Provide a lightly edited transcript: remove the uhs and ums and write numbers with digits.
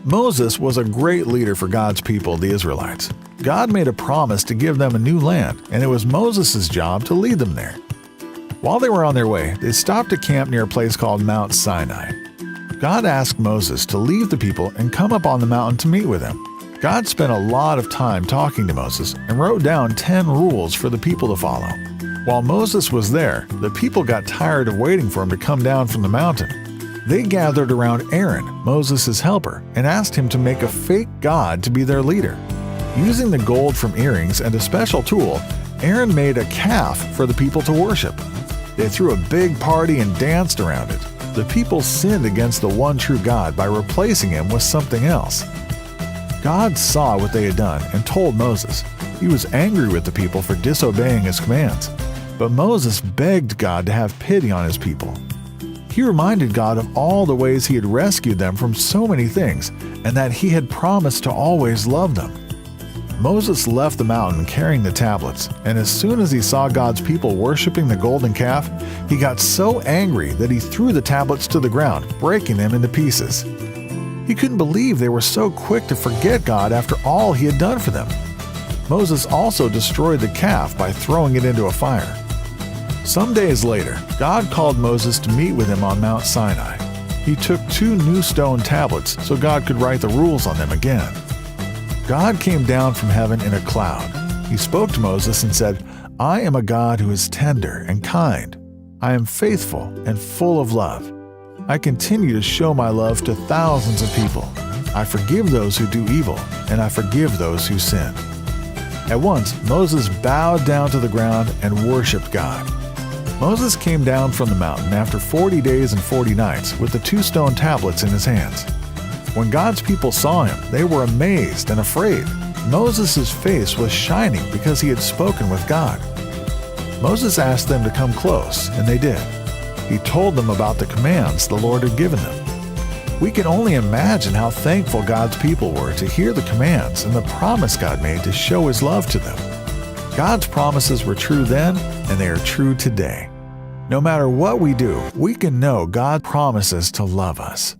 Moses was a great leader for God's people, the Israelites. God made a promise to give them a new land, and it was Moses' job to lead them there. While they were on their way, they stopped to camp near a place called Mount Sinai. God asked Moses to leave the people and come up on the mountain to meet with him. God spent a lot of time talking to Moses and wrote down 10 rules for the people to follow. While Moses was there, the people got tired of waiting for him to come down from the mountain. They gathered around Aaron, Moses' helper, and asked him to make a fake god to be their leader. Using the gold from earrings and a special tool, Aaron made a calf for the people to worship. They threw a big party and danced around it. The people sinned against the one true God by replacing him with something else. God saw what they had done and told Moses. He was angry with the people for disobeying his commands. But Moses begged God to have pity on his people. He reminded God of all the ways he had rescued them from so many things, and that he had promised to always love them. Moses left the mountain carrying the tablets, and as soon as he saw God's people worshiping the golden calf, he got so angry that he threw the tablets to the ground, breaking them into pieces. He couldn't believe they were so quick to forget God after all he had done for them. Moses also destroyed the calf by throwing it into a fire. Some days later, God called Moses to meet with him on Mount Sinai. He took 2 new stone tablets so God could write the rules on them again. God came down from heaven in a cloud. He spoke to Moses and said, "I am a God who is tender and kind. I am faithful and full of love. I continue to show my love to thousands of people. I forgive those who do evil, and I forgive those who sin." At once, Moses bowed down to the ground and worshiped God. Moses came down from the mountain after 40 days and 40 nights with the 2 stone tablets in his hands. When God's people saw him, they were amazed and afraid. Moses' face was shining because he had spoken with God. Moses asked them to come close, and they did. He told them about the commands the Lord had given them. We can only imagine how thankful God's people were to hear the commands and the promise God made to show his love to them. God's promises were true then, and they are true today. No matter what we do, we can know God promises to love us.